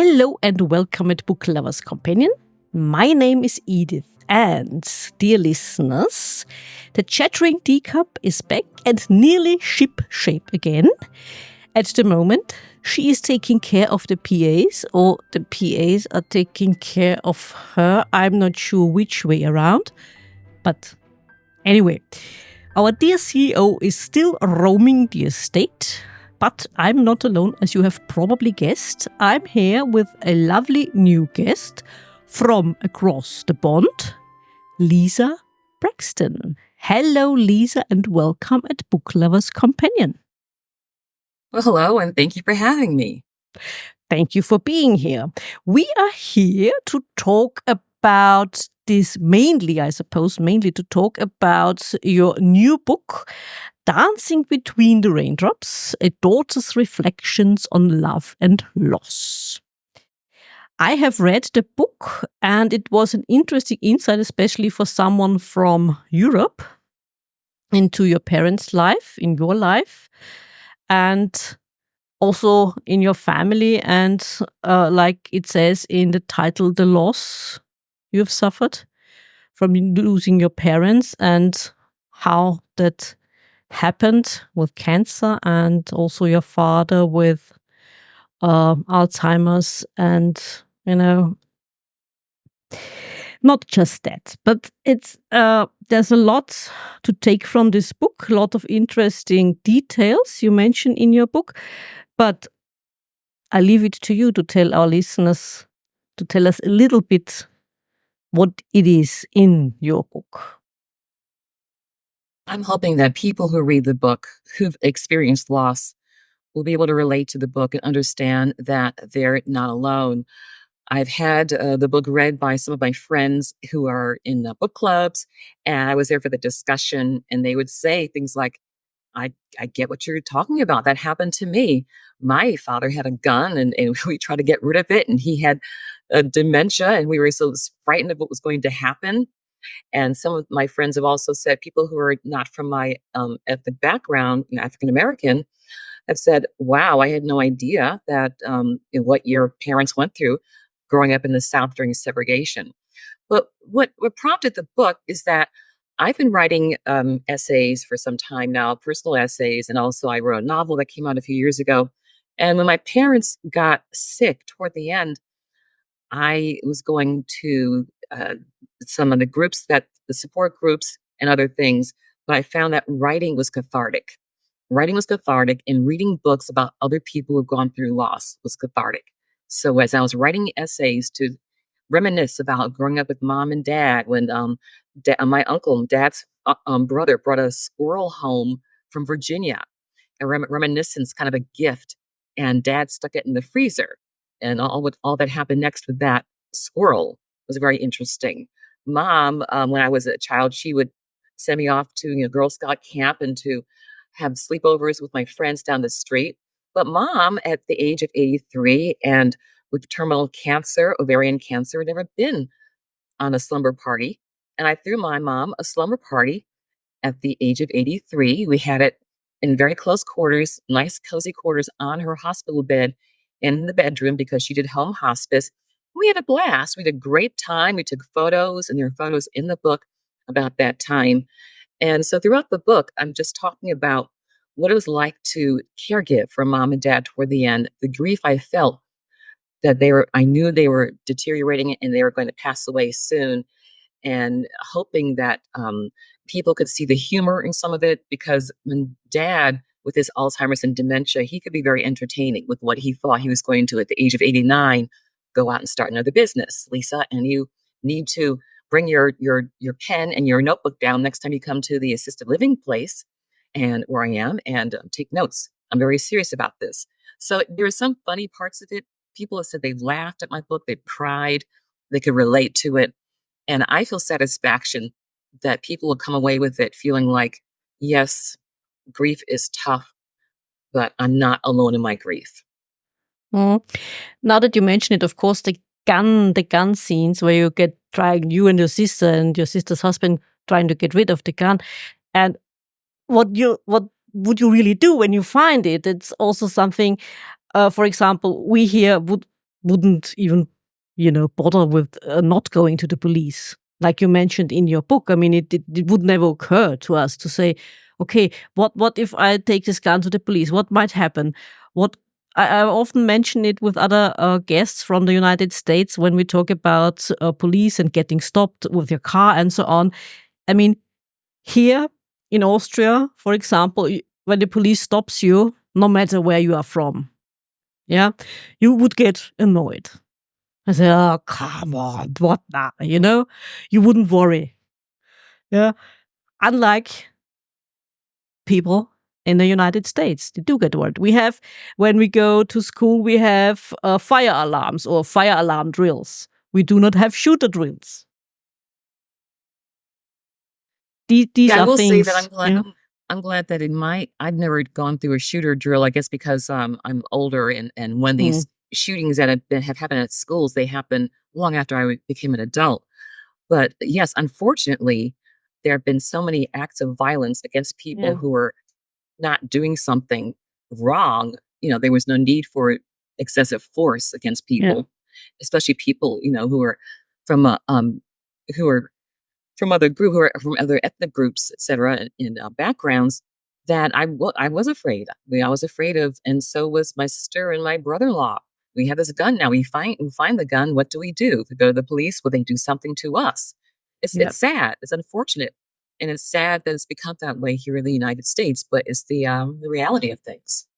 Hello and welcome at Book Lovers Companion. My name is Edith and, dear listeners, the chattering teacup is back and nearly ship-shape again. At the moment, she is taking care of the PAs or the PAs are taking care of her. I'm not sure which way around, but anyway, our dear CEO is still roaming the estate. But I'm not alone, as you have probably guessed. I'm here with a lovely new guest from across the pond, Lisa Braxton. Hello, Lisa, and welcome at Book Lovers Companion. Well, hello, and thank you for having me. Thank you for being here. We are here to talk about this mainly to talk about your new book, Dancing Between the Raindrops, A Daughter's Reflections on Love and Loss. I have read the book and it was an interesting insight, especially for someone from Europe, into your parents' life, in your life, and also in your family. And like it says in the title, the loss you have suffered from losing your parents and how that happened with cancer, and also your father with Alzheimer's, and not just that, but it's there's a lot to take from this book, a lot of interesting details you mention in your book, but I leave it to you to tell our listeners, to tell us a little bit what it is in your book. I'm hoping that people who read the book, who've experienced loss, will be able to relate to the book and understand that they're not alone. I've had the book read by some of my friends who are in book clubs, and I was there for the discussion, and they would say things like, I get what you're talking about. That happened to me. My father had a gun, and we tried to get rid of it, and he had dementia, and we were so frightened of what was going to happen. And some of my friends have also said, people who are not from my ethnic background, African American, have said, wow, I had no idea that what your parents went through growing up in the South during segregation. But what prompted the book is that I've been writing essays for some time now, personal essays, and also I wrote a novel that came out a few years ago. And when my parents got sick toward the end, I was going to some of the groups, the support groups and other things, but I found that writing was cathartic. Writing was cathartic, and reading books about other people who've gone through loss was cathartic. So as I was writing essays to reminisce about growing up with mom and dad, when my uncle, dad's brother, brought a squirrel home from Virginia, a reminiscence, kind of a gift, and dad stuck it in the freezer. And all that happened next with that squirrel was very interesting. Mom, when I was a child, she would send me off to Girl Scout camp and to have sleepovers with my friends down the street. But mom, at the age of 83 and with terminal cancer, ovarian cancer, had never been on a slumber party. And I threw my mom a slumber party at the age of 83. We had it in very close quarters, nice cozy quarters on her hospital bed in the bedroom because she did home hospice. We had a blast. We had a great time. We took photos, and there are photos in the book about that time. And so throughout the book, I'm just talking about what it was like to caregive for mom and dad toward the end, the grief I felt that I knew they were deteriorating and they were going to pass away soon, and hoping that people could see the humor in some of it, because when dad, with his Alzheimer's and dementia, he could be very entertaining with what he thought he was going to, at the age of 89, go out and start another business. Lisa, and you need to bring your pen and your notebook down next time you come to the assisted living place, and where I am, and take notes. I'm very serious about this. So there are some funny parts of it. People have said they've laughed at my book, they've cried, they could relate to it. And I feel satisfaction that people will come away with it feeling like, yes, grief is tough, but I'm not alone in my grief. Now that you mention it, of course, the gun scenes where you and your sister and your sister's husband trying to get rid of the gun, and what would you really do when you find it? It's also something. For example, we here would wouldn't even, bother with not going to the police. Like you mentioned in your book, I mean, it would never occur to us to say, okay, what if I take this gun to the police? What might happen? What I often mention it with other guests from the United States when we talk about police and getting stopped with your car and so on. I mean, here in Austria, for example, when the police stops you, no matter where you are from, yeah, you would get annoyed. I say, oh, come on, what now? You wouldn't worry. Yeah. Unlike people in the United States, they do get worried. When we go to school, we have fire alarms or fire alarm drills. We do not have shooter drills. These I are will say that things. I'm glad that I've never gone through a shooter drill. I guess because I'm older, and when these shootings that have happened at schools, they happen long after I became an adult. But yes, unfortunately, there have been so many acts of violence against people who are not doing something wrong. There was no need for excessive force against people, especially people who are from who are from who are from other ethnic groups, etc., in backgrounds that I was afraid. I was afraid of, and so was my sister and my brother-in-law. We have this gun now. We find the gun. What do? We go to the police. Will they do something to us? It's sad. It's unfortunate, and it's sad that it's become that way here in the United States. But it's the reality of things.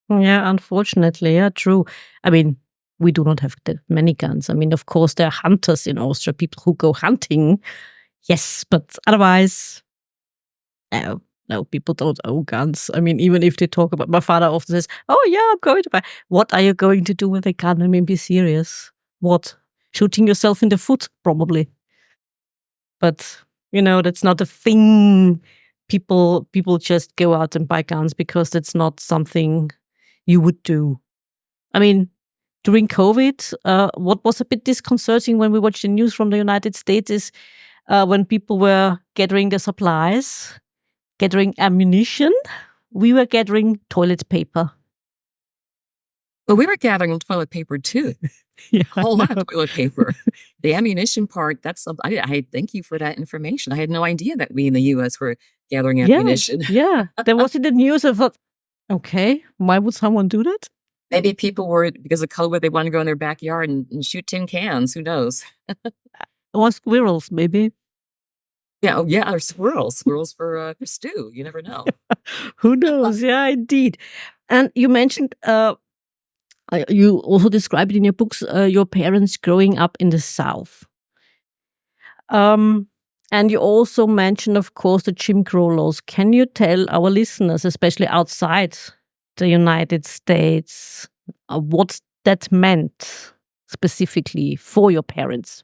Yeah, unfortunately, yeah, true. I mean, we do not have that many guns. I mean, of course, there are hunters in Austria, people who go hunting. Yes, but otherwise, no, people don't own guns. I mean, even if they talk about, my father often says, "Oh yeah, I'm going to buy." What are you going to do with a gun? I mean, be serious. What? Shooting yourself in the foot, probably. But that's not a thing. People just go out and buy guns because that's not something you would do. I mean, during COVID, what was a bit disconcerting when we watched the news from the United States is when people were gathering their supplies, gathering ammunition, we were gathering toilet paper. Well, we were gathering toilet paper too. A whole lot of toilet paper. The ammunition part, that's something. I thank you for that information. I had no idea that we in the U.S. were gathering ammunition. Yeah, there was in the news. I thought, okay, why would someone do that? Maybe people were, because of COVID, they want to go in their backyard and shoot tin cans. Who knows? Or squirrels, maybe. Yeah, or squirrels for stew. You never know. Who knows? Yeah, indeed. And you mentioned, you also described it in your books, your parents growing up in the South. And you also mentioned, of course, the Jim Crow laws. Can you tell our listeners, especially outside the United States, what that meant specifically for your parents?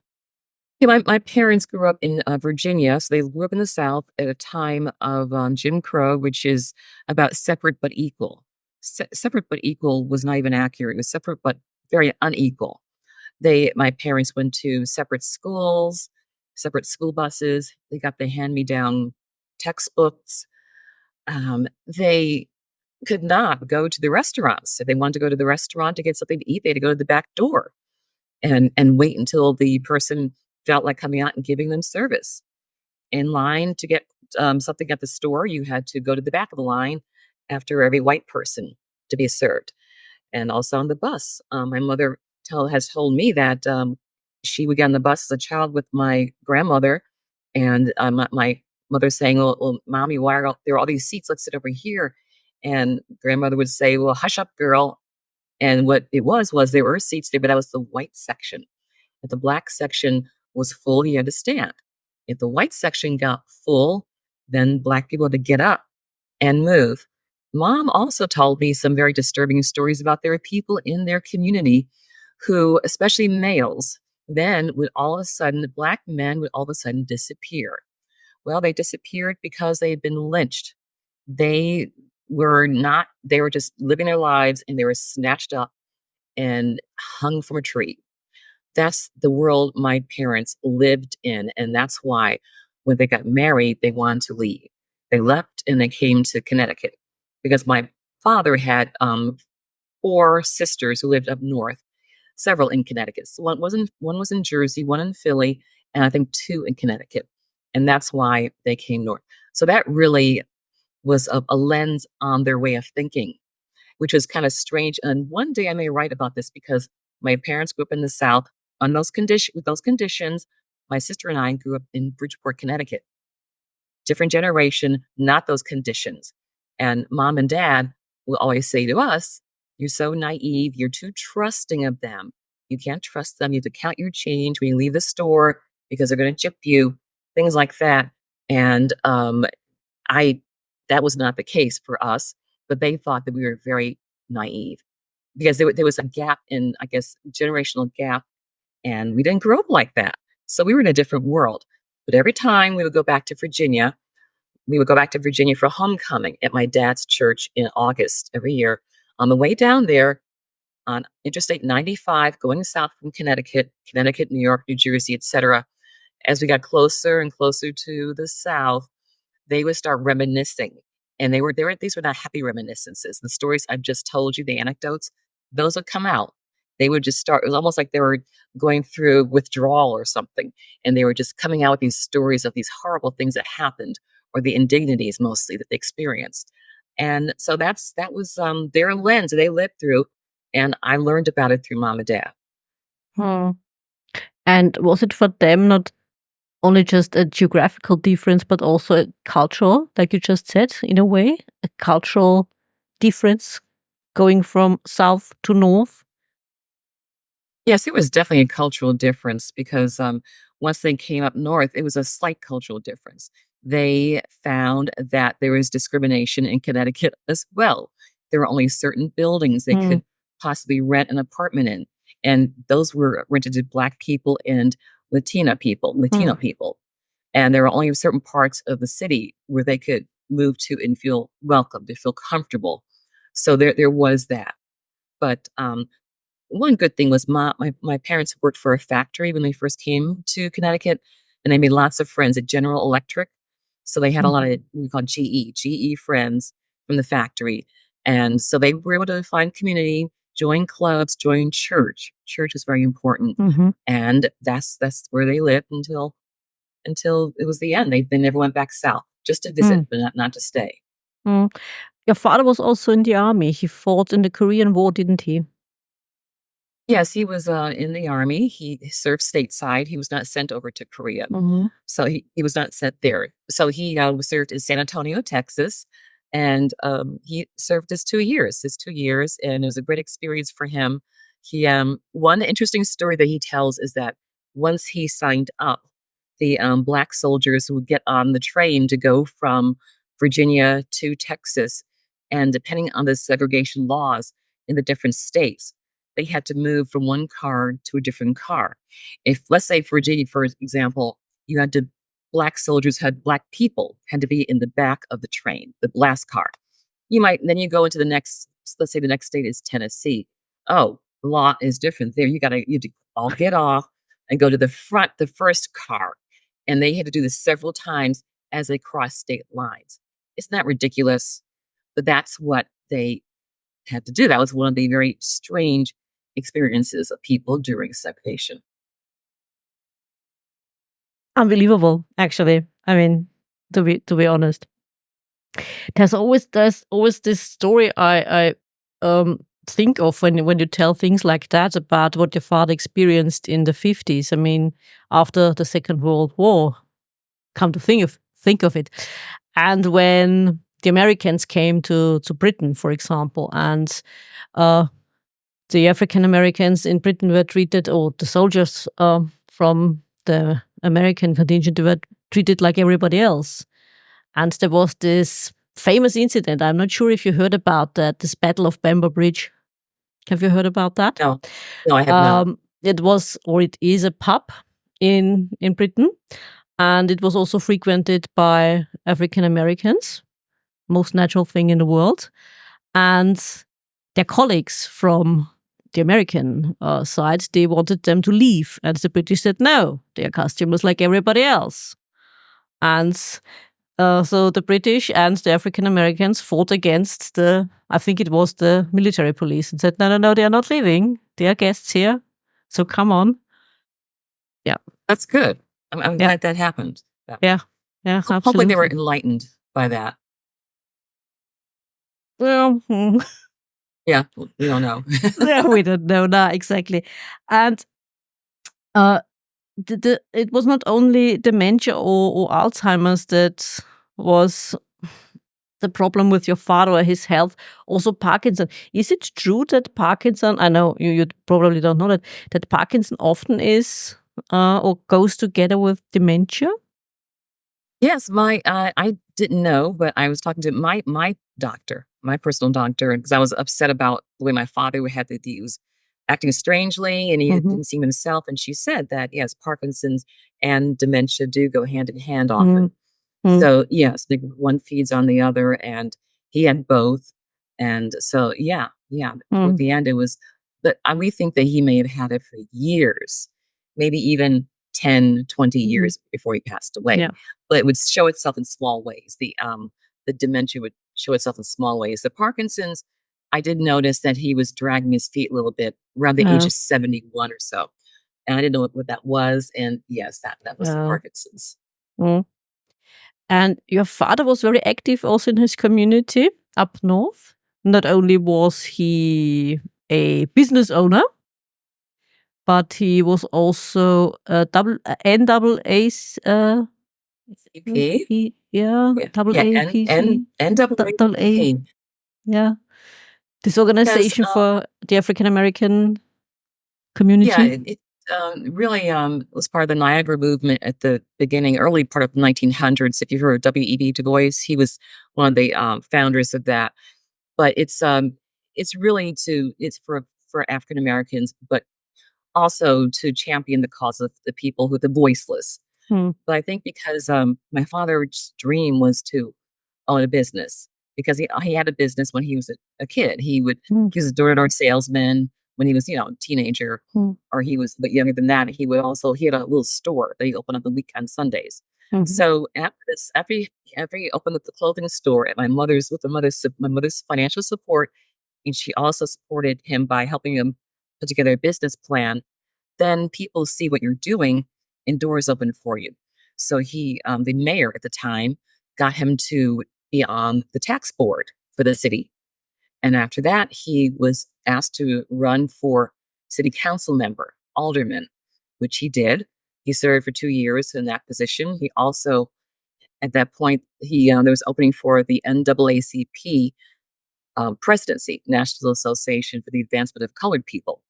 Yeah, my parents grew up in Virginia, so they grew up in the South at a time of Jim Crow, which is about separate but equal. Separate but equal was not even accurate. It was separate but very unequal. My parents went to separate schools, separate school buses. They got the hand-me-down textbooks. They could not go to the restaurants. If they wanted to go to the restaurant to get something to eat, they had to go to the back door and wait until the person felt like coming out and giving them service. In line to get something at the store, you had to go to the back of the line after every white person to be served. And also on the bus, my mother has told me that she would get on the bus as a child with my grandmother, and my mother saying, well, Mommy, why are there all these seats? Let's sit over here. And grandmother would say, well, hush up, girl. And what it was there were seats there, but that was the white section. If the black section was full, you had to stand. If the white section got full, then black people had to get up and move. Mom also told me some very disturbing stories about there were people in their community who, especially males, then would all of a sudden, black men would all of a sudden disappear. Well, they disappeared because they had been lynched. They were just living their lives, and they were snatched up and hung from a tree. That's the world my parents lived in. And that's why when they got married, they wanted to leave. They left and they came to Connecticut because my father had 4 sisters who lived up north. several in Connecticut. So one was in Jersey, one in Philly, and I think two in Connecticut. And that's why they came north. So that really was a lens on their way of thinking, which was kind of strange. And one day I may write about this because my parents grew up in the South on with those conditions. My sister and I grew up in Bridgeport, Connecticut. Different generation, not those conditions. And mom and dad will always say to us, "You're so naive. You're too trusting of them. You can't trust them. You have to count your change when you leave the store because they're going to chip you," things like that. And I that was not the case for us, but they thought that we were very naive because there was a gap in, I guess, generational gap, and we didn't grow up like that. So we were in a different world. But every time we would go back to Virginia, we would go back to Virginia for homecoming at my dad's church in August every year. On the way down there on Interstate 95, going south from Connecticut, New York, New Jersey, etc., as we got closer and closer to the south, they would start reminiscing. And these were not happy reminiscences. The stories I've just told you, the anecdotes, those would come out. They would just start, it was almost like they were going through withdrawal or something. And they were just coming out with these stories of these horrible things that happened, or the indignities mostly that they experienced. And so that was their lens they lived through. And I learned about it through mom and dad. Hmm. And was it for them not only just a geographical difference, but also a cultural, like you just said, in a way, a cultural difference going from south to north? Yes, it was definitely a cultural difference because once they came up north, it was a slight cultural difference. They found that there was discrimination in Connecticut as well. There were only certain buildings they could possibly rent an apartment in, and those were rented to Black people and Latino people. And there were only certain parts of the city where they could move to and feel welcome, to feel comfortable. So there was that. But one good thing was my parents worked for a factory when they first came to Connecticut, and they made lots of friends at General Electric. So they had a lot of what we call GE friends from the factory. And so they were able to find community, join clubs, join church. Church is very important. And that's where they lived until it was the end. They never went back south, just to visit, but not to stay. Your father was also in the army. He fought in the Korean War, didn't he? Yes, he was in the army. He served stateside. He was not sent over to Korea. So he was not sent there. So he was served in San Antonio, Texas. And he served his 2 years, and it was a great experience for him. He one interesting story that he tells is that once he signed up, the Black soldiers would get on the train to go from Virginia to Texas. And depending on the segregation laws in the different states, they had to move from one car to a different car. If, let's say, for Virginia, for example, Black people had to be in the back of the train, the last car. Then you go into the next, let's say the next state is Tennessee. Oh, the law is different there. You have to all get off and go to the front, the first car. And they had to do this several times as they crossed state lines. Isn't that ridiculous? But that's what they had to do. That was one of the very strange experiences of people during segregation. Unbelievable, actually. I mean, to be honest, there's always this story I think of when you tell things like that about what your father experienced in the 50s. I mean, after the Second World War, come to think of it, and when the Americans came to Britain, for example, and the African Americans in Britain were treated, or the soldiers from the American contingent were treated like everybody else. And there was this famous incident. I'm not sure if you heard about that, this Battle of Bamber Bridge. Have you heard about that? No, I have not. It was, or it is, a pub in Britain, and it was also frequented by African Americans, most natural thing in the world, and their colleagues from the American side, they wanted them to leave, and the British said no, they are customers like everybody else. And so the British and the African Americans fought against I think it was the military police, and said, no, they are not leaving. They are guests here. So come on. Yeah. That's good. I'm Yeah. glad that happened. Yeah. Yeah. Hopefully they were Absolutely. enlightened by that. Well, Yeah, we don't know. yeah, we don't know that exactly. And uh, it was not only dementia or Alzheimer's that was the problem with your father or his health, also Parkinson. Is it true that Parkinson, I know you probably don't know that Parkinson often is or goes together with dementia? Yes, I didn't know, but I was talking to my doctor, my personal doctor, because I was upset about the way my father had that he was acting strangely and he Mm-hmm. didn't seem himself. And she said that yes, Parkinson's and dementia do go hand in hand often. Mm-hmm. So yes, one feeds on the other, and he had both. And so yeah. Toward Mm-hmm. the end, it was, but we think that he may have had it for years, maybe even 10, 20 Mm-hmm. years before he passed away. Yeah. But it would show itself in small ways. The dementia would show itself in small ways. The Parkinson's, I did notice that he was dragging his feet a little bit around the age Uh, of 71 or so. And I didn't know what that was. And yes, that was the uh, Parkinson's. mm. And your father was very active also in his community up north. Not only was he a business owner, but he was also a CP? yeah, Yeah, double yeah, APC, double A, NAACP. yeah. This Because, organization for the African American yeah, community. it really was part of the Niagara movement at the beginning, early part of the 1900s. If you heard of W.E.B. Du Bois, he was one of the founders of that. But it's really it's for African Americans, but also to champion the cause of the people who the voiceless. Hmm. But I think because my father's dream was to own a business because he had a business when he was a kid. Hmm. He was a door-to-door salesman when he was, a teenager, Hmm. or he was a bit younger than that. He had a little store that he opened up the weekend Sundays. Mhm. So after he opened up the clothing store at my mother's financial support, and she also supported him by helping him put together a business plan, then people see what you're doing and doors open for you. So the mayor at the time, got him to be on the tax board for the city. And after that, he was asked to run for city council member, alderman, which he did. He served for 2 years in that position. He also, at that point, there was opening for the NAACP presidency, National Association for the Advancement of Colored People.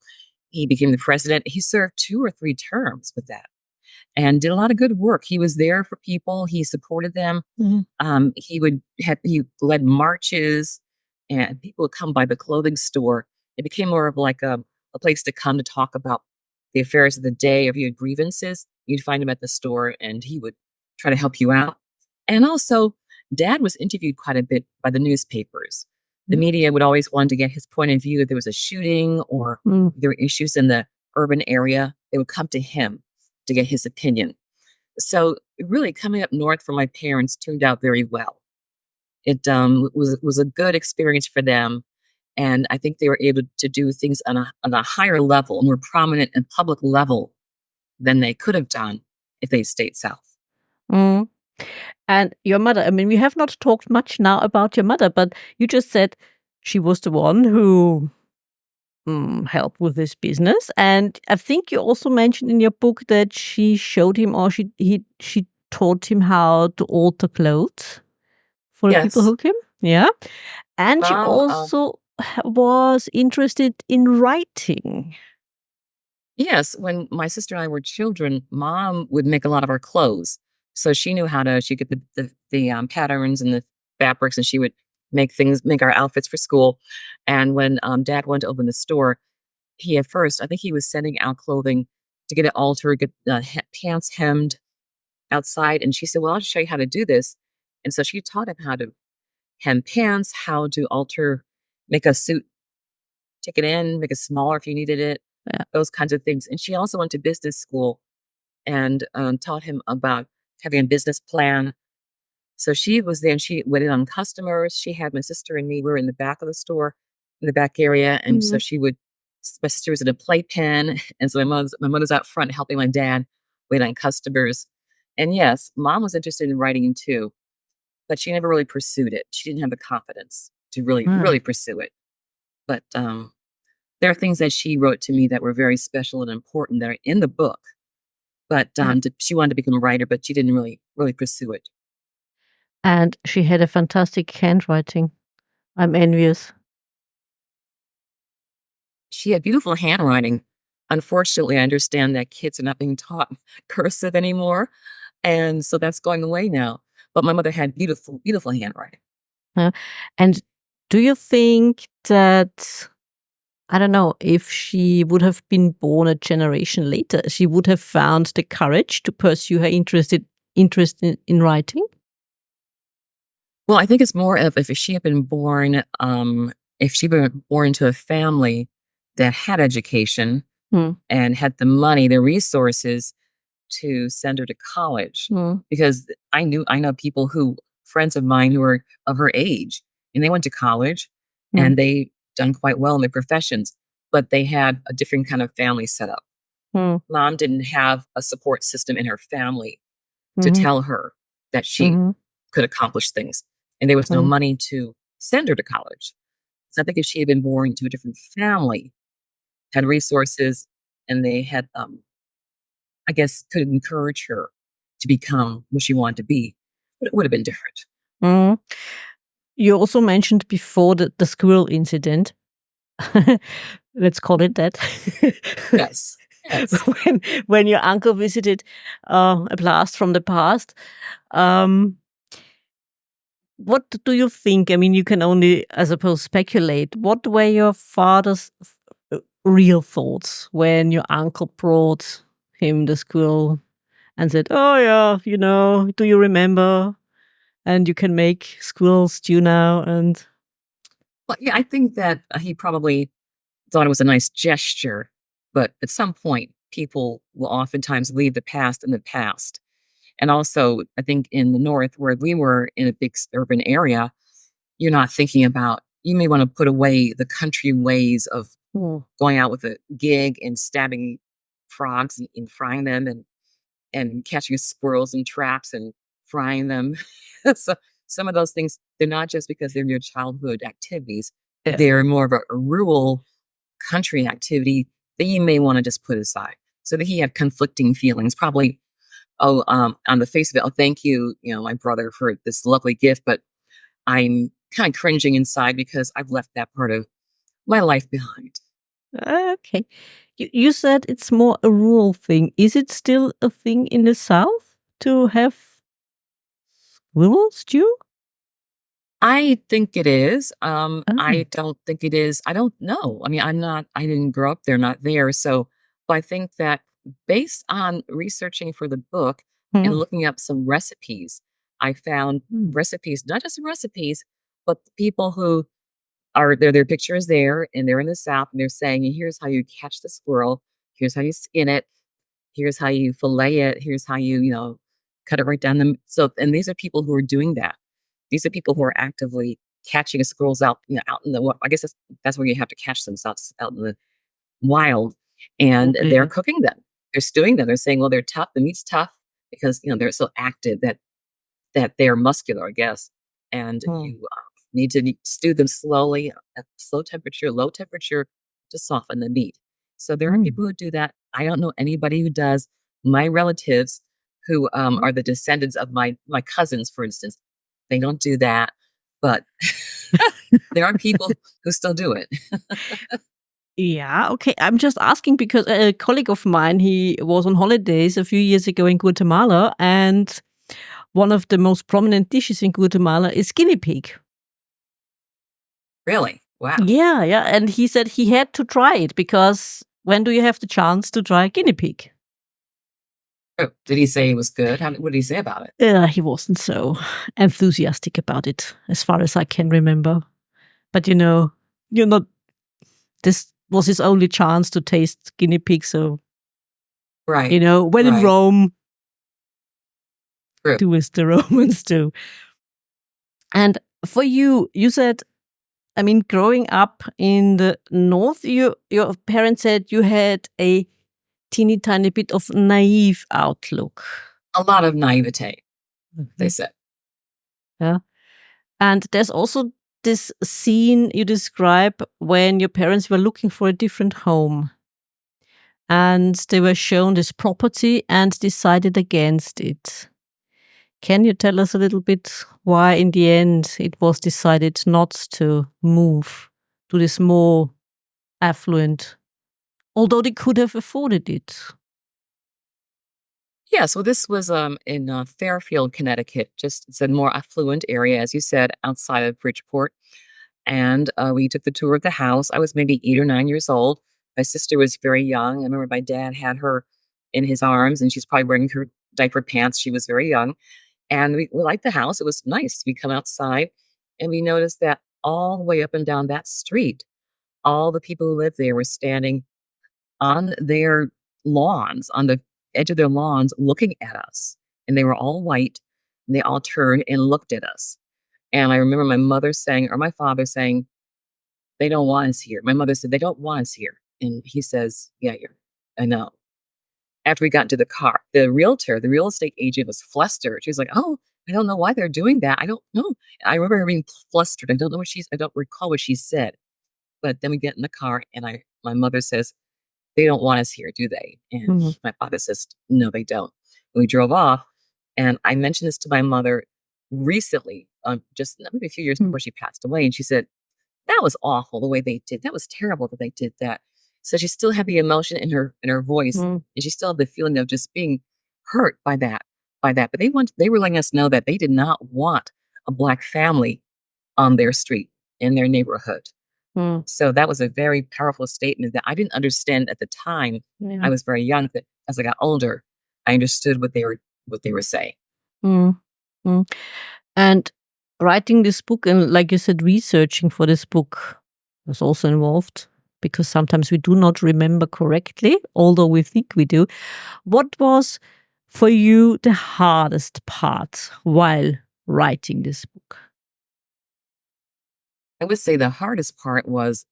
He became the president. He served 2 or 3 terms with that and did a lot of good work. He was there for people. He supported them. Mhm. He led marches, and people would come by the clothing store. It became more of like a place to come to talk about the affairs of the day. If you had grievances, you'd find him at the store, and he would try to help you out. And also, Dad was interviewed quite a bit by the newspapers. The Yeah. media would always want to get his point of view if there was a shooting or Mm. there were issues in the urban area. They would come to him to get his opinion. So really coming up north for my parents turned out very well. It was a good experience for them. And I think they were able to do things on a higher level, more prominent and public level than they could have done if they stayed south. Mm. And your mother, I mean, we have not talked much now about your mother, but you just said she was the one who helped with this business. And I think you also mentioned in your book that she showed him or she taught him how to alter clothes for the people Yes. who came. Yeah. And she Mom, also was interested in writing. yes, when my sister and I were children, mom would make a lot of our clothes. So she knew how to, she could the patterns and the fabrics, and she would make our outfits for school. And when dad went to open the store, at first, I think he was sending out clothing to get it altered, get pants hemmed outside. And she said, well, I'll show you how to do this. And so she taught him how to hem pants, how to alter, make a suit, take it in, make it smaller if you needed it, Yeah. those kinds of things. And she also went to business school and taught him about having a business plan. So she was there and she waited on customers. She had my sister and me, we were in the back of the store, in the back area. And so Mhm. she would my sister was in a playpen, and so my mother's out front helping my dad wait on customers. And yes, mom was interested in writing too, but she never really pursued it. She didn't have the confidence to Ah, really pursue it. But there are things that she wrote to me that were very special and important that are in the book. But ah. she wanted to become a writer, but she didn't really pursue it. And she had a fantastic handwriting. I'm envious. She had beautiful handwriting. Unfortunately, I understand that kids are not being taught cursive anymore, and so that's going away now. But my mother had beautiful handwriting. Uh, and do you think that, I don't know, if she would have been born a generation later, she would have found the courage to pursue her interest in writing? Well, I think it's more of if she had been born, if she were born into a family that had education Hmm. and had the money, the resources to send her to college, Hmm. because I know people who friends of mine who are of her age, and they went to college Hmm. and they done quite well in their professions, but they had a different kind of family setup. Hmm. Mom didn't have a support system in her family to Mhm. tell her that she Mhm. could accomplish things, and there was no Mm. money to send her to college. So I think if she had been born into a different family, had resources, and they had, I guess, could encourage her to become what she wanted to be, but it would have been different. Mm. You also mentioned before the squirrel incident. Let's call it that. Yes, yes. When your uncle visited a blast from the past, um, what do you think? I mean, you can only, I suppose, speculate. What were your father's real thoughts when your uncle brought him the squirrel and said, "Oh yeah, do you remember? And you can make squirrel stew now." And Well, yeah, I think that he probably thought it was a nice gesture, but at some point, people will oftentimes leave the past in the past. And also, I think in the North, where we were in a big urban area, you're not thinking about, you may want to put away the country ways of mm, going out with a gig and stabbing frogs and frying them and catching squirrels in traps and frying them. So some of those things, they're not just because they're your childhood activities, yeah. they're more of a rural country activity that you may want to just put aside. So that he had conflicting feelings, probably, oh, on the face of it, oh, thank you, my brother for this lovely gift, but I'm kind of cringing inside because I've left that part of my life behind. Okay. You said it's more a rural thing. Is it still a thing in the South to have squirrel stew? I think it is. Oh. I don't think it is. I don't know. I mean, I didn't grow up there, not there. So, but I think that based on researching for the book and Mm, looking up some recipes, I found mm, recipes, not just recipes, but the people who are there, their picture is there and they're in the South and they're saying, here's how you catch the squirrel, here's how you skin it, here's how you fillet it, here's how you cut it right down the so and these are people who are doing that. These are people who are actively catching squirrels out in the I guess that's where you have to catch them, so out in the wild, and they're okay. cooking them. They're stewing them. They're saying, well, they're tough. The meat's tough because they're so active that they're muscular, I guess, and Mm, you need to stew them slowly at slow temperature, low temperature to soften the meat. So there are mm, people who do that. I don't know anybody who does. My relatives, who mm. are the descendants of my cousins, for instance, they don't do that, but there are people who still do it. Yeah, okay. I'm just asking because a colleague of mine, he was on holidays a few years ago in Guatemala, and one of the most prominent dishes in Guatemala is guinea pig. Really? Wow. Yeah, yeah. And he said he had to try it because when do you have the chance to try guinea pig? Oh, did he say it was good? What did he say about it? He wasn't so enthusiastic about it, as far as I can remember. But you're not. This was his only chance to taste guinea pig. So Right. when in Right. Rome, True. do as the Romans do. And for you, you said I mean, growing up in the north, your parents said you had a teeny tiny bit of naive outlook. A lot of naivete, they said. Yeah. And there's also this scene you describe when your parents were looking for a different home. And they were shown this property and decided against it. Can you tell us a little bit why, in the end, it was decided not to move to this more affluent, although they could have afforded it? Yeah, so this was in Fairfield, Connecticut. Just it's a more affluent area, as you said, outside of Bridgeport. And we took the tour of the house. I was maybe 8 or 9 years old. My sister was very young. I remember my dad had her in his arms, and she's probably wearing her diaper pants. She was very young, and we liked the house. It was nice. We come outside, and we noticed that all the way up and down that street, all the people who lived there were standing on their lawns, on the edge of their lawns, looking at us. And they were all white, and they all turned and looked at us. And I remember my mother saying, or my father saying, "They don't want us here." My mother said, "They don't want us here." And he says, "Yeah, I know." After we got into the car, the realtor, the real estate agent was flustered. She was like, "Oh, I don't know why they're doing that. I don't know." I remember her being flustered. I don't recall what she said. But then we get in the car, and my mother says, "They don't want us here, do they?" And Mhm. my father says, "No, they don't." And we drove off, and I mentioned this to my mother recently, just maybe a few years Mm. before she passed away, and she said, "That was awful the way they did. That was terrible that they did that." So she still had the emotion in her voice, Mm. and she still had the feeling of just being hurt by that. But they were letting us know that they did not want a Black family on their street, in their neighborhood. Mm. So that was a very powerful statement that I didn't understand at the time. Yeah. I was very young, but as I got older, I understood what they were saying. Mm. Mm. And writing this book and, like you said, researching for this book was also involved, because sometimes we do not remember correctly, although we think we do. What was for you the hardest part while writing this book? I would say the hardest part was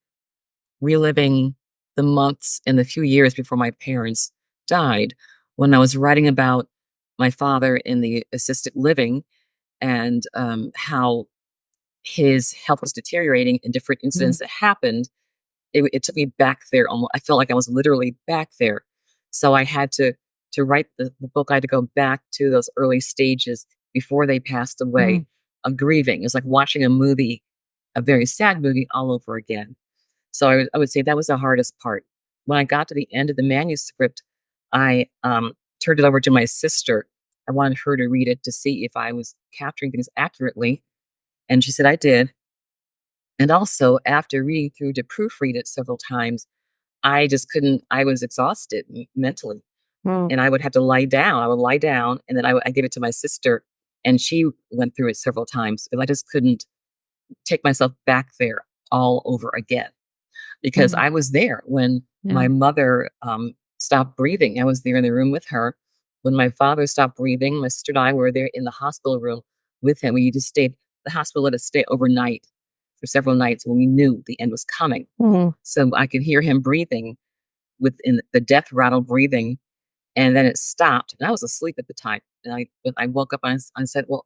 reliving the months and the few years before my parents died, when I was writing about my father in the assisted living, and how his health was deteriorating and different Mm. incidents that happened. It took me back there. I felt like I was literally back there. So I had to write the book. I had to go back to those early stages before they passed away Mm. of grieving. It's like watching a movie, a very sad movie, all over again. So I would say that was the hardest part. When I got to the end of the manuscript, I turned it over to my sister. I wanted her to read it to see if I was capturing things accurately, and she said I did. And also, after reading through to proofread it several times, I just couldn't. I was exhausted mentally, Mm. and I would have to lie down. I would lie down, and then I gave it to my sister, and she went through it several times. And I just couldn't take myself back there all over again, because Mm. I was there when Yeah. my mother stopped breathing. I was there in the room with her. When my father stopped breathing, my sister and I were there in the hospital room with him. We just stayed. The hospital let us stay overnight for several nights when we knew the end was coming. Mm. So I could hear him breathing within the death rattle breathing, and then it stopped. And I was asleep at the time. And when I woke up and I said, "Well,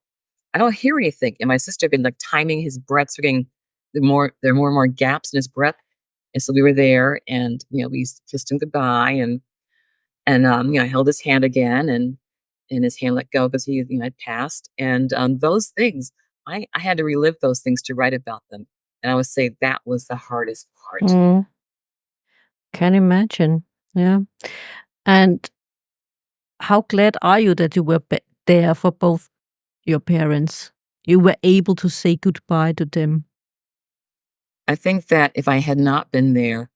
I don't hear anything." And my sister had been like timing his breaths, so getting there are more and more gaps in his breath. And so we were there, and we kissed him goodbye, and I held his hand again, and his hand let go because he had passed. And those things, I had to relive those things to write about them. And I would say that was the hardest part. Mm. Can imagine. Yeah. And how glad are you that you were there for both your parents? You were able to say goodbye to them. I think that if I had not been there,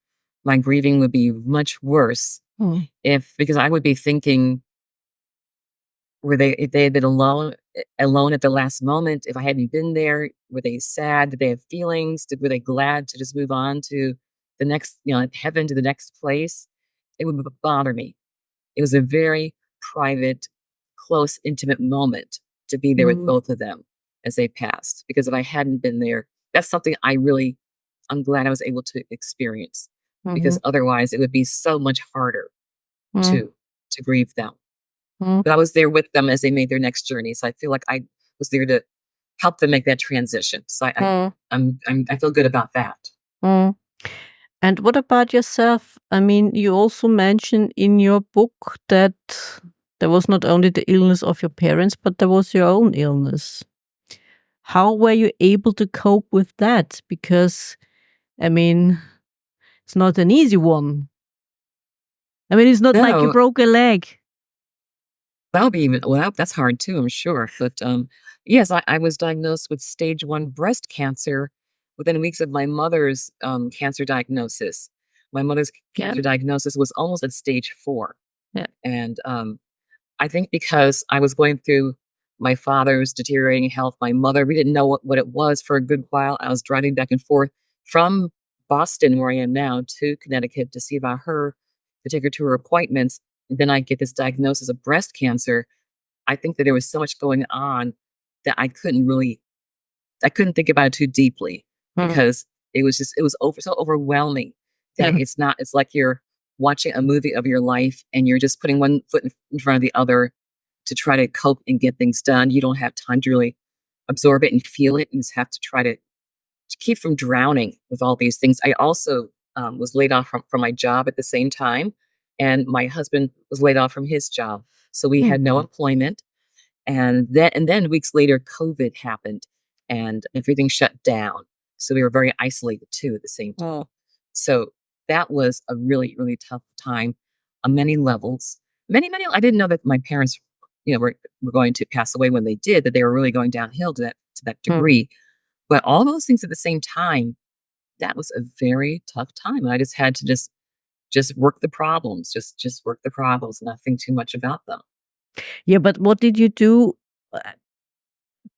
my grieving would be much worse. Mm. If Because I would be thinking, if they had been alone at the last moment, if I hadn't been there, were they sad? Did they have feelings? Were they glad to just move on to the next, heaven, to the next place? It would bother me. It was a very private, close, intimate moment to be there with Mm. both of them as they passed. Because if I hadn't been there, that's something I really I'm glad I was able to experience, Mm-hmm. because otherwise it would be so much harder Mm-hmm. to grieve them. But I was there with them as they made their next journey, so I feel like I was there to help them make that transition. So I feel good about that. Mm-hmm. And what about yourself? I mean, you also mentioned in your book that there was not only the illness of your parents, but there was your own illness. How were you able to cope with that? Because, I mean, it's not an easy one. I mean, it's not like you No, broke a leg. that'll be even well, that's hard too, I'm sure. But yes, I was diagnosed with stage 1 breast cancer within weeks of my mother's cancer diagnosis. My mother's Yeah. cancer diagnosis was almost at stage 4. Yeah. And I think because I was going through my father's deteriorating health, my mother, we didn't know what it was for a good while. I was driving back and forth from Boston, where I am now, to Connecticut to see about her, to take her to her appointments. And then I get this diagnosis of breast cancer. I think that there was so much going on that I couldn't think about it too deeply, Mm. because it was so overwhelming that Yeah. it's like you're watching a movie of your life and you're just putting one foot in front of the other to try to cope and get things done. You don't have time to really absorb it and feel it, and just have to try to keep from drowning with all these things. I also was laid off from my job at the same time, and my husband was laid off from his job. So we Mm. had no employment. And then weeks later, COVID happened and everything shut down. So we were very isolated too at the same time. Oh. So that was a really, really tough time on many levels. I didn't know that my parents, were going to pass away when they did, that they were really going downhill to that Mm. degree. But all those things at the same time, that was a very tough time. And I just had to just work the problems, just work the problems, and not think too much about them. Yeah, but what did you do uh,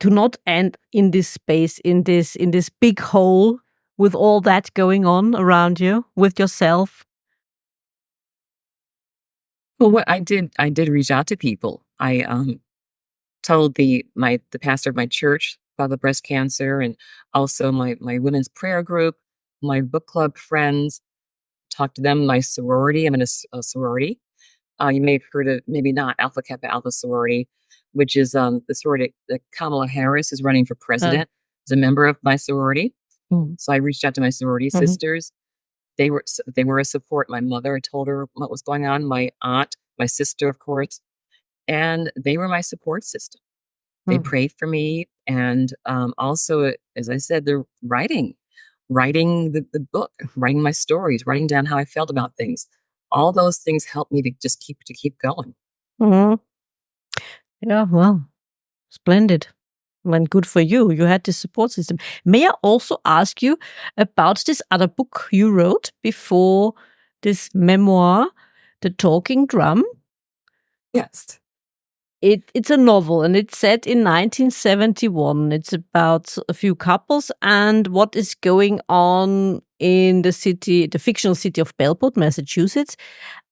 to not end in this space, in this big hole with all that going on around you, with yourself? Well, what I did reach out to people. I told the pastor of my church about the breast cancer, and also my women's prayer group, my book club friends. Talked to them. My sorority. I'm in a sorority. You may have heard of, maybe not, Alpha Kappa Alpha sorority, which is the sorority that Kamala Harris is running for Uh, president. As a member of my sorority, mm. so I reached out to my sorority Mhm. sisters. They were a support. My mother, I told her what was going on. My aunt, my sister, of course, and they were my support system. They Mm. prayed for me, and also, as I said, they're writing the book, writing my stories, writing down how I felt about things. All those things helped me to just keep going. Mhm. Yeah, well, splendid. And good for you. You had this support system. May I also ask you about this other book you wrote before this memoir, The Talking Drum? Yes. It's a novel and it's set in 1971. It's about a few couples and what is going on in the city, the fictional city of Bellport, Massachusetts.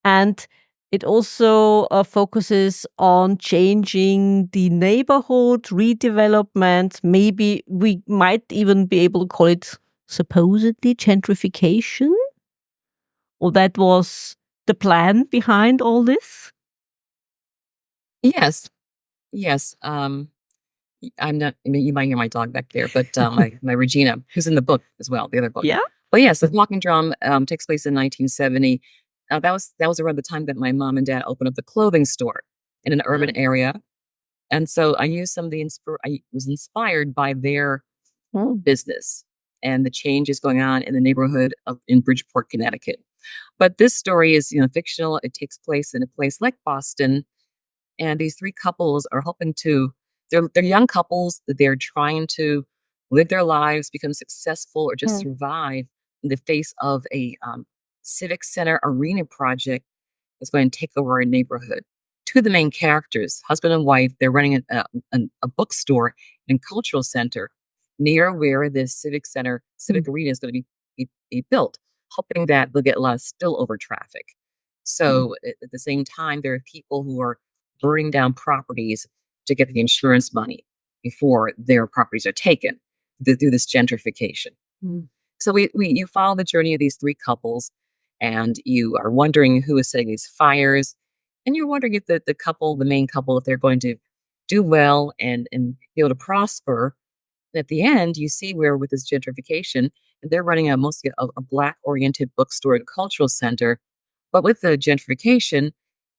And it also focuses on changing the neighborhood, redevelopment. Maybe we might even be able to call it supposedly gentrification. Or that was the plan behind all this? Yes. Yes. I'm not. I mean, you might hear my dog back there, but my Regina, who's in the book as well, the other book. Yeah. But yes, the Walking Drum takes place in 1970. That was around the time that my mom and dad opened up the clothing store in an urban area, and so I used some of the I was inspired by their Mm. business and the changes going on in the neighborhood in Bridgeport, Connecticut. But this story is, fictional. It takes place in a place like Boston, and these three couples are hoping to. They're young couples. They're trying to live their lives, become successful, or just Mm. survive in the face of a civic center arena project that's going to take over a neighborhood. Two of the main characters, husband and wife, they're running a bookstore and cultural center near where this civic Mm. arena is going to be built, hoping that they'll get a lot of spillover traffic. Mm. So at the same time, there are people who are burning down properties to get the insurance money before their properties are taken through this gentrification. Mm. So you follow the journey of these three couples, and you are wondering who is setting these fires, and you're wondering if the couple, the main couple, if they're going to do well and be able to prosper. And at the end, you see where with this gentrification, they're running a mostly a black oriented bookstore and cultural center. But with the gentrification,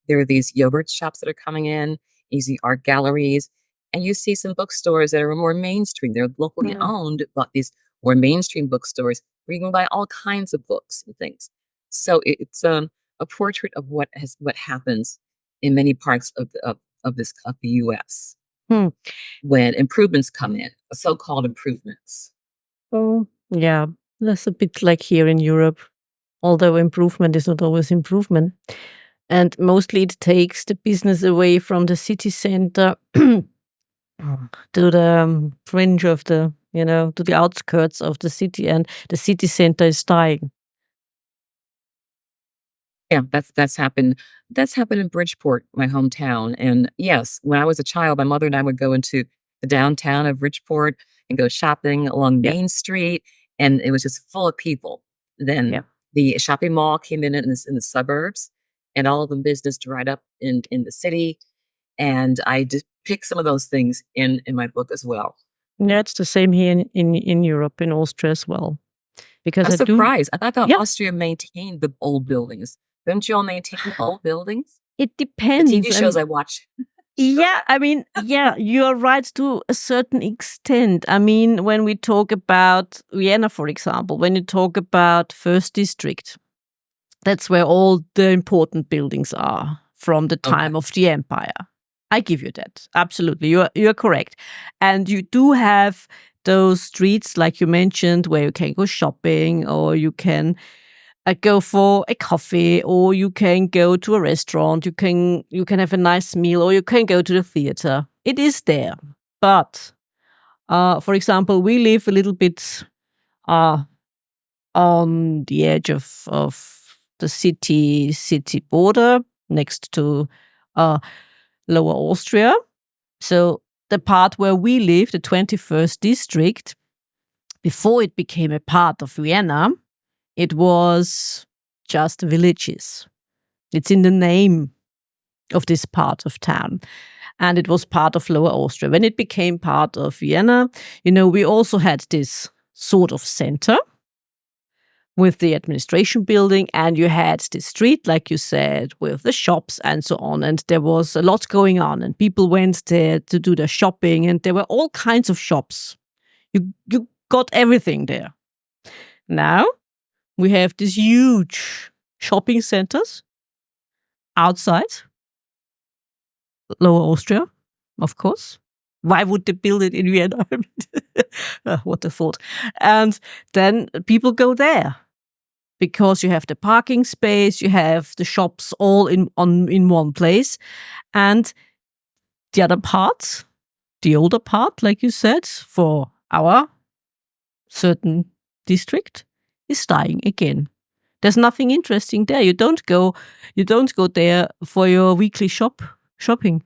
there are these yogurt shops that are coming in, easy art galleries, and you see some bookstores that are more mainstream. They're locally Mm. owned, but these more mainstream bookstores where you can buy all kinds of books and things. So it's a portrait of what happens in many parts of the U.S. Hmm. when improvements come in, so-called improvements. Oh, yeah, that's a bit like here in Europe, although improvement is not always improvement. And mostly it takes the business away from the city center to the fringe of the, to the outskirts of the city, and the city center is dying. Yeah, that's happened. That's happened in Bridgeport, my hometown. And yes, when I was a child, my mother and I would go into the downtown of Bridgeport and go shopping along Yeah, Main Street, and it was just full of people. yeah. Then the shopping mall came in the suburbs, and all of the business dried up in the city. And I just pick some of those things in my book as well. Yeah, it's the same here in Europe, in Austria as well. Because I'm I do, surprised. I thought yeah, Austria maintained the old buildings. Don't you all maintain old buildings? it The depends. TV shows I watch show Yeah, that. I mean, yeah, you are right to a certain extent. I mean, when we talk about Vienna, for example, when you talk about First District, that's where all the important buildings are from the Okay. time of the empire. I give you that. Absolutely. You're correct. And you do have those streets, like you mentioned, where you can go shopping, or you can go for a coffee, or you can go to a restaurant, you can have a nice meal, or you can go to the theater. It is there. But for example, we live a little bit uh, on the edge of the city border, next to uh, Lower Austria. So the part where we live, the 21st district, before it became a part of Vienna, it was just villages. It's in the name of this part of town. And it was part of Lower Austria. When it became part of Vienna, we also had this sort of center with the administration building, and you had the street, like you said, with the shops and so on. And there was a lot going on, and people went there to do their shopping, and there were all kinds of shops. You got everything there. Now we have these huge shopping centers outside Lower Austria, of course. Why would they build it in Vienna? What a thought. And then people go there because you have the parking space, you have the shops all in one place. And the other part, the older part, like you said, for our certain district, is dying again. There's nothing interesting there. You don't go there for your weekly shopping.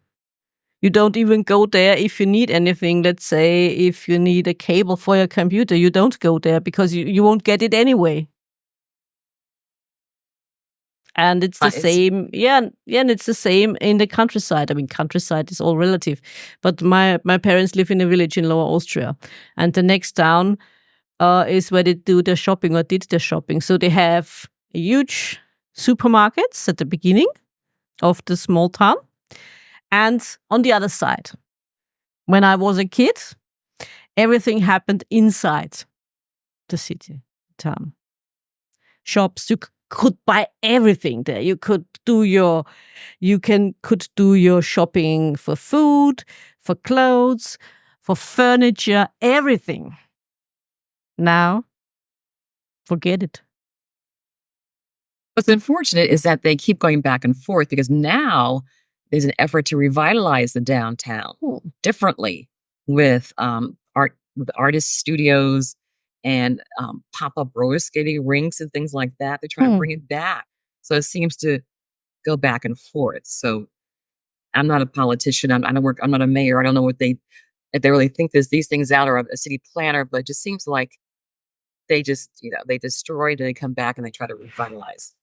You don't even go there if you need anything. Let's say if you need a cable for your computer, you don't go there because you won't get it anyway. And it's the It's same, yeah, and it's the same in the countryside. I mean, countryside is all relative, but my parents live in a village in Lower Austria, and the next town is where they do their shopping or did their shopping. So they have huge supermarkets at the beginning of the small town, and on the other side, when I was a kid, everything happened inside the city, town. Shops, you could buy everything there. You could do your shopping for food, for clothes, for furniture, everything. Now, forget it. what's unfortunate is that they keep going back and forth because now there's an effort to revitalize the downtown Hmm. differently with with artist studios and pop-up roller skating rinks and things like that. They're trying to Hmm. bring it back. So it seems to go back and forth. So I'm not a politician. I don't work. I'm not a mayor. I don't know if they really think these things out or a city planner, but it just seems like they just, they destroy it and they come back and they try to revitalize.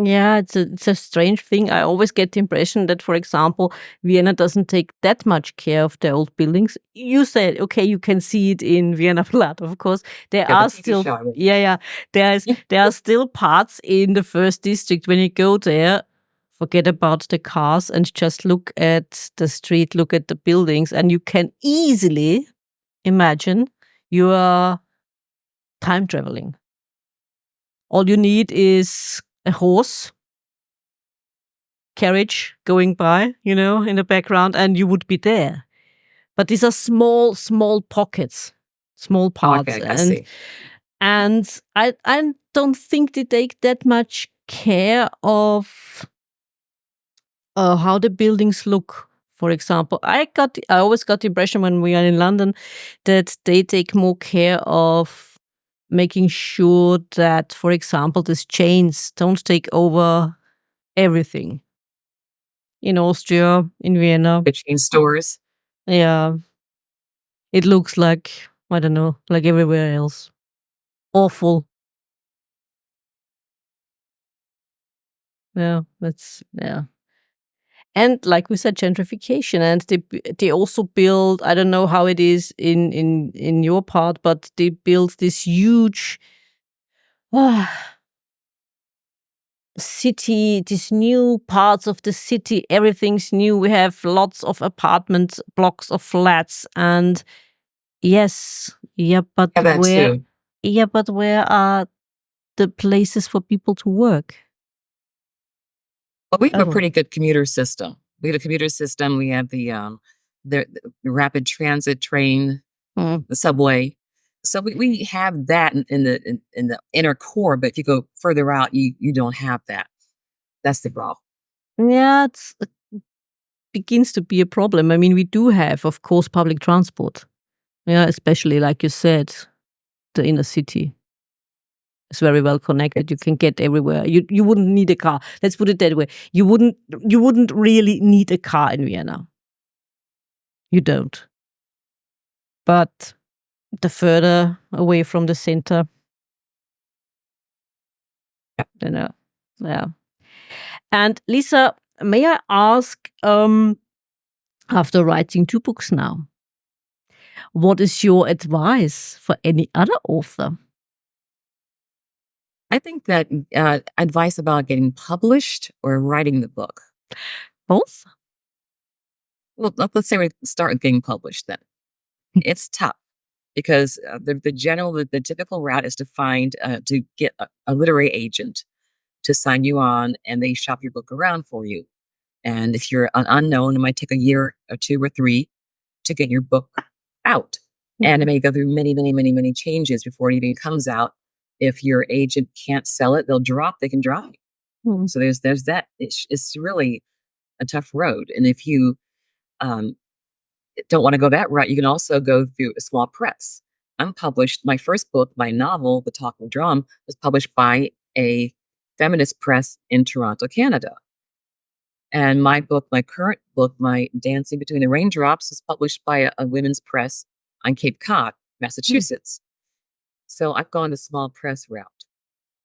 Yeah, it's a strange thing. I always get the impression that, for example, Vienna doesn't take that much care of the old buildings. You said, okay, you can see it in Vienna Blood, of course. There Yeah, the are TV still, show. yeah. There are still parts in the first district when you go there. Forget about the cars and just look at the street, look at the buildings, and you can easily imagine you are time traveling. All you need is a horse carriage going by, in the background, and you would be there. But these are small pockets, small Oh, parts, okay, I see. and I don't think they take that much care of how the buildings look. For example, I always got the impression when we are in London that they take more care of making sure that, for example, these chains don't take over everything. In Austria, in Vienna, The chain stores. yeah, it looks like, I don't know, like everywhere else. Awful. Yeah. And like we said, gentrification, and they also build. I don't know how it is in your part, but they build this huge city, these new parts of the city. Everything's new. We have lots of apartments, blocks of flats, and yes, yeah, but Have that where, too. are the places for people to work? Well, we have a Oh, pretty good commuter system. We have a commuter system. We have the rapid transit train, mm. the subway. So we have that in the inner core, but if you go further out, you don't have that. That's the problem. Yeah, it begins to be a problem. I mean, we do have, of course, public transport. Yeah, especially like you said, the inner city is very well connected. You can get everywhere. You wouldn't need a car. Let's put it that way. You wouldn't really need a car in Vienna. You don't. But the further away from the center, yeah. And Lisa, may I ask, after writing 2 books now, what is your advice for any other author? I think that advice about getting published or writing the book. Both? Well, let's say we start with getting published then. It's tough because the typical route is to get a literary agent to sign you on, and they shop your book around for you. And if you're an unknown, it might take a year or 2 or 3 to get your book out. And it may go through many, many, many, many changes before it even comes out. If your agent can't sell it, they can drop you. Mm. So there's that. It's really a tough road. And if you don't want to go that route, you can also go through a small press. I'm published. My first book, my novel, The Talking Drum, was published by a feminist press in Toronto, Canada. And my current book, my Dancing Between the Raindrops, was published by a women's press on Cape Cod, Massachusetts. So I've gone the small press route.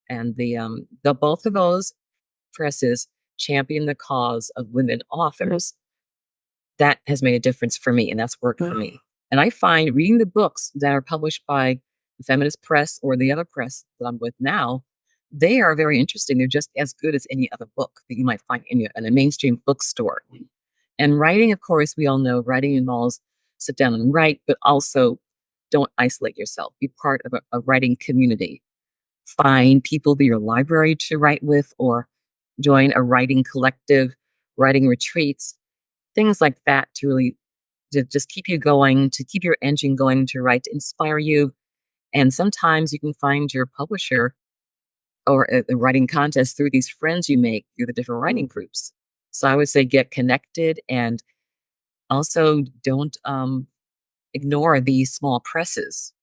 And the both of those presses champion the cause of women authors. That has made a difference for me, and that's worked for me. And I find reading the books that are published by the feminist press or the other press that I'm with now, they are very interesting. They're just as good as any other book that you might find in a mainstream bookstore. And writing, of course, we all know writing involves sit down and write, but also don't isolate yourself. Be part of a writing community. Find people to your library to write with, or join a writing collective, writing retreats, things like that to really just keep you going, to keep your engine going, to write, to inspire you. And sometimes you can find your publisher or a writing contest through these friends you make through the different writing groups. So I would say get connected, and also don't ignore these small presses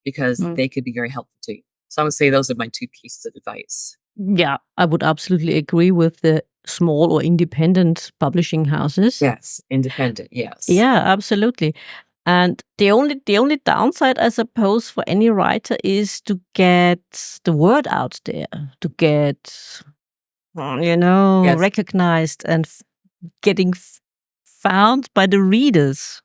because they could be very helpful to you. So I would say those are my 2 pieces of advice. Yeah, I would absolutely agree with the small or independent publishing houses. Yes, independent, yes. Yeah, absolutely. And the only downside, I suppose, for any writer is to get the word out there, to get Yes. recognized and getting found by the readers.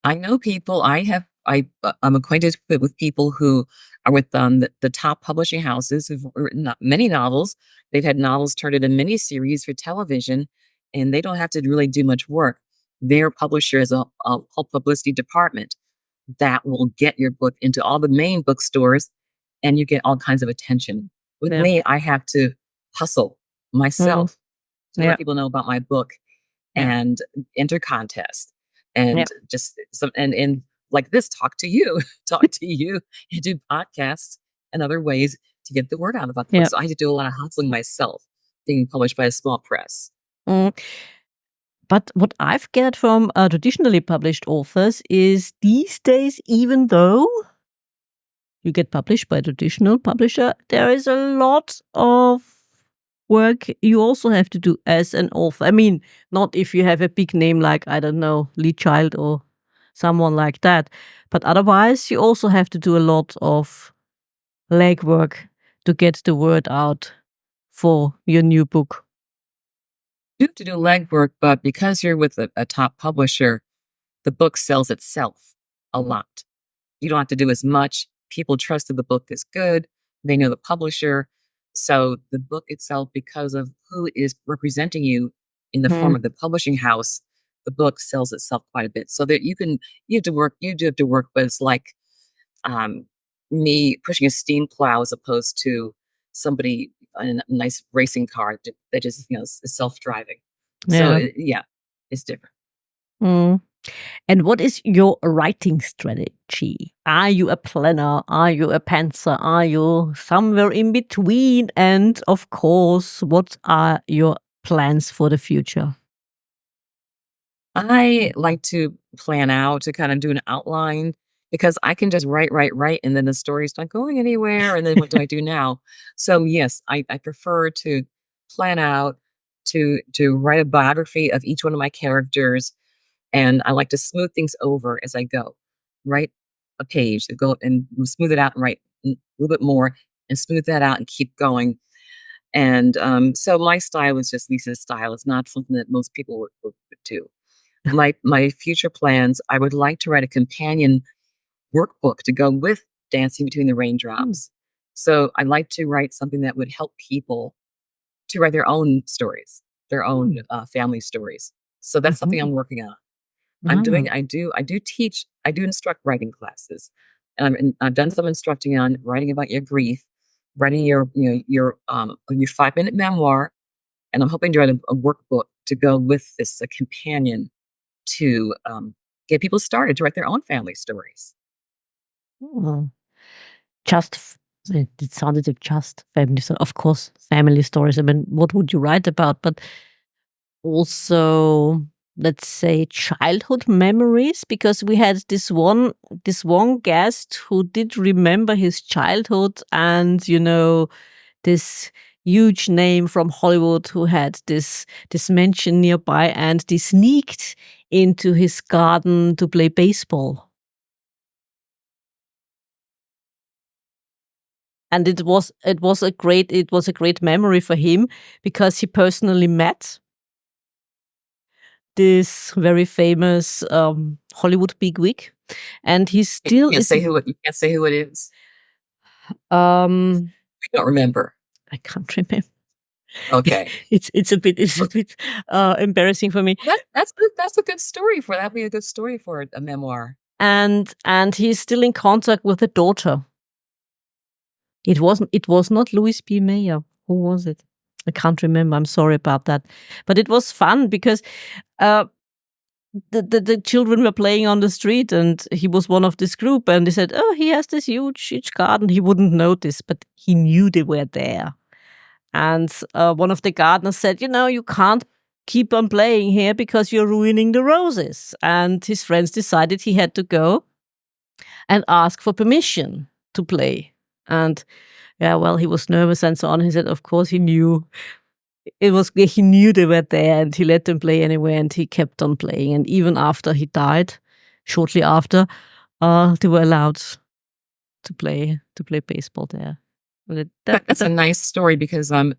I know people. I'm acquainted with people who are with the top publishing houses who've written many novels. They've had novels turned into miniseries for television, and they don't have to really do much work. Their publisher is a whole publicity department that will get your book into all the main bookstores, and you get all kinds of attention. With Yeah. me, I have to hustle Mm. myself to Yeah. let people know about my book Yeah. and enter contests Yeah. and just some and like this, talk to you, talk to you, and do podcasts and other ways to get the word out about the book. Yeah. So I had to do a lot of hustling myself, being published by a small press. Mm. But what I've gathered from traditionally published authors is these days, even though you get published by a traditional publisher, there is a lot of work you also have to do as an author. I mean, not if you have a big name like, I don't know, Lee Child or someone like that, but otherwise you also have to do a lot of legwork to get the word out for your new book. You have to do legwork, but because you're with a top publisher, the book sells itself a lot. You don't have to do as much. People trust that the book is good. They know the publisher. So the book itself, because of who is representing you in the form Mm. of the publishing house, the book sells itself quite a bit. So that you do have to work, but it's like um, me pushing a steam plow as opposed to somebody in a nice racing car that just, is self-driving. So Yeah. yeah, it's different. Mm. And what is your writing strategy? Are you a planner? Are you a pantser? Are you somewhere in between? And of course, what are your plans for the future? I like to plan out to kind of do an outline because I can just write, and then the story's not going anywhere. And then what do I do now? So yes, I prefer to plan out to write a biography of each one of my characters, and I like to smooth things over as I go. Write a page, go and smooth it out, and write a little bit more, and smooth that out, and keep going. And so my style is just Lisa's style. It's not something that most people would do. My future plans, I would like to write a companion workbook to go with Dancing Between the Mm. Raindrops. So I'd like to write something that would help people to write their own stories, their own Mm. family stories. So that's something I'm Mhm. working on. Ah. I do instruct writing classes, and I've done some instructing on writing about your grief, writing your 5-minute memoir, and I'm hoping to write a workbook to go with this, a companion to get people started to write their own family stories. Oh. Just it sounded like just family stories. Of course, family stories. I mean, what would you write about? But also, let's say, childhood memories, because we had this one guest who did remember his childhood, and this huge name from Hollywood who had this mansion nearby, and they sneaked into his garden to play baseball. And it was a great memory for him, because he personally met this very famous Hollywood bigwig, and he still is. You can't say who it is. Um, I don't remember. I can't remember. Okay. It's a bit embarrassing for me. Well, that's a good story for that'd be a good story for a memoir. And he's still in contact with the daughter. It was not Louis B. Mayer. Who was it? I can't remember. I'm sorry about that. But it was fun because uh, the children were playing on the street, and he was one of this group, and they said, "Oh, he has this huge garden." He wouldn't notice, but he knew they were there. And one of the gardeners said, "You can't keep on playing here because you're ruining the roses." And his friends decided he had to go and ask for permission to play. And yeah, well, he was nervous and so on. He said, of course, he knew he knew they were there, and he let them play anyway, and he kept on playing. And even after he died, shortly after, they were allowed to play baseball there. That's a nice story because I'm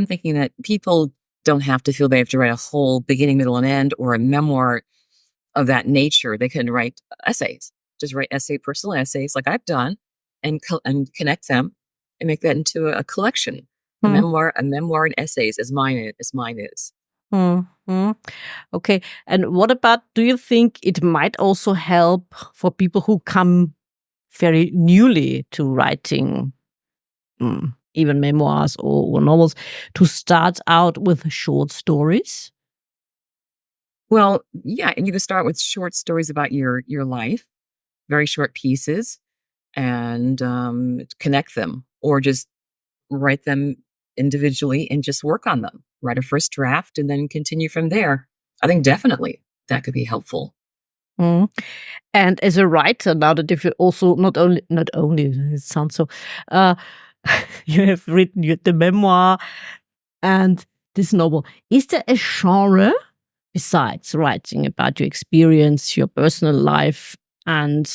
thinking that people don't have to feel they have to write a whole beginning, middle, and end or a memoir of that nature. They can write essays, just write personal essays like I've done, and connect them and make that into a collection. A memoir and essays as mine is. Okay. And what about, do you think it might also help for people who come very newly to writing even memoirs or novels to start out with short stories? Well, yeah, and you can start with short stories about your life, very short pieces, and connect them, or just write them individually and just work on them. Write a first draft and then continue from there. I think definitely that could be helpful. Mm. And as a writer, now that if you also not only it sounds so, uh, you have written the memoir and this novel. Is there a genre besides writing about your experience, your personal life, and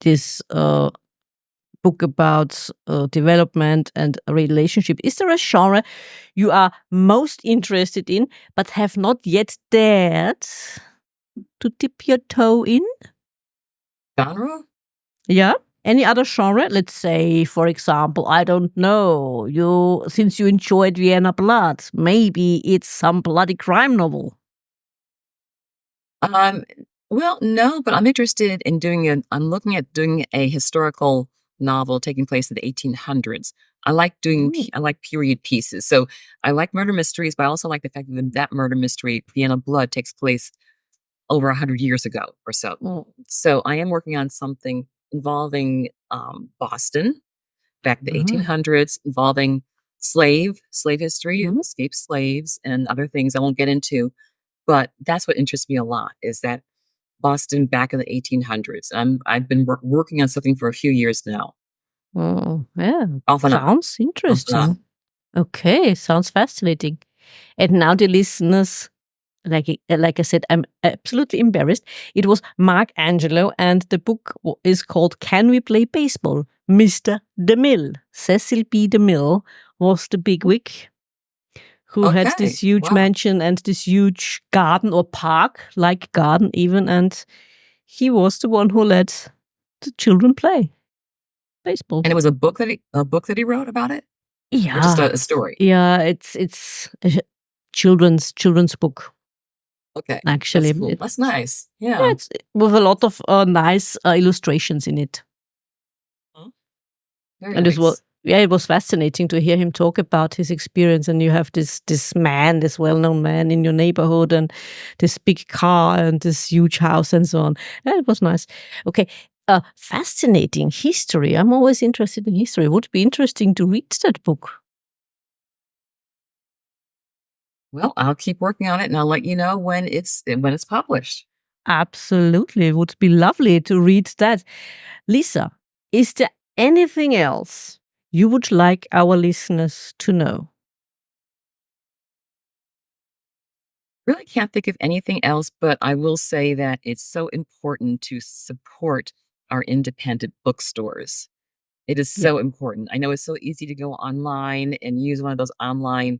this book about development and a relationship? Is there a genre you are most interested in but have not yet dared to dip your toe in? Genre? Yeah. Any other genre? Let's say, for example, I don't know, since you enjoyed Vienna Blood, maybe it's some bloody crime novel. Well, no, but I'm interested in I'm looking at doing a historical novel taking place in the 1800s. I like period pieces. So I like murder mysteries, but I also like the fact that murder mystery, Vienna Blood, takes place over 100 years ago or so. So I am working on something involving Boston back in the 1800s, involving slave history, and escaped slaves and other things I won't get into. But that's what interests me a lot, is that Boston back in the 1800s. I've been working on something for a few years now. Oh, yeah. Off and on. Sounds interesting. Okay, sounds fascinating. And now the listeners, like I said, I'm absolutely embarrassed. It was Mark Angelo, and the book is called Can We Play Baseball? Mr. DeMille. Cecil B. DeMille was the bigwig who had this huge mansion and this huge garden or park-like garden even, and he was the one who let the children play baseball. And it was a book that he wrote about it? Yeah. Or just a story? Yeah, it's a children's book. Okay. Actually. That's cool. That's nice. Yeah. Yeah, it's with a lot of nice illustrations in it. Very and nice. it was fascinating to hear him talk about his experience. And you have this well-known man in your neighborhood, and this big car and this huge house and so on. Yeah, it was nice. Okay. Fascinating history. I'm always interested in history. It would be interesting to read that book. Well, I'll keep working on it, and I'll let you know when it's published. Absolutely. It would be lovely to read that. Lisa, is there anything else you would like our listeners to know? Really can't think of anything else, but I will say that it's so important to support our independent bookstores. It is so important. I know it's so easy to go online and use one of those online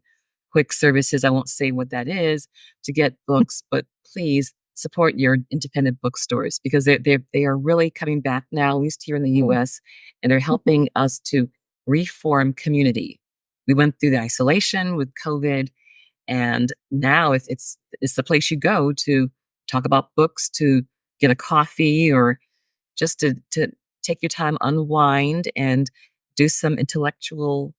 quick services. I won't say what that is, to get books, but please support your independent bookstores, because they are really coming back now, at least here in the US, and they're helping us to reform community. We went through the isolation with COVID, and now it's the place you go to talk about books, to get a coffee, or just to take your time, unwind, and do some intellectual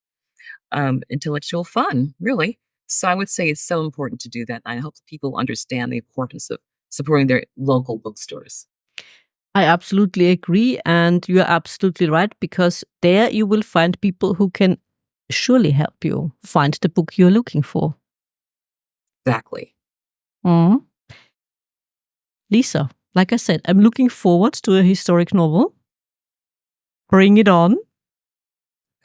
fun, really. So I would say it's so important to do that. I hope people understand the importance of supporting their local bookstores. I absolutely agree. And you're absolutely right, because there you will find people who can surely help you find the book you're looking for. Exactly. Lisa, like I said, I'm looking forward to a historic novel. Bring it on.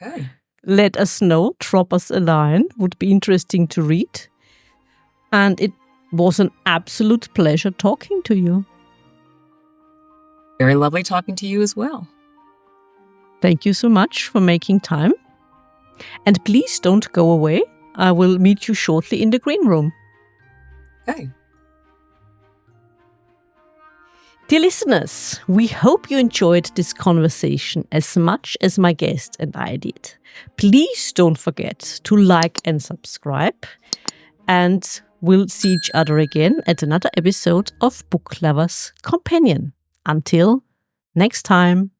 Okay. Let us know. Drop us a line. Would be interesting to read. And it was an absolute pleasure talking to you. Very lovely talking to you as well. Thank you so much for making time. And please don't go away. I will meet you shortly in the green room. Okay. Dear listeners, we hope you enjoyed this conversation as much as my guest and I did. Please don't forget to like and subscribe. And we'll see each other again at another episode of Book Lovers Companion. Until next time.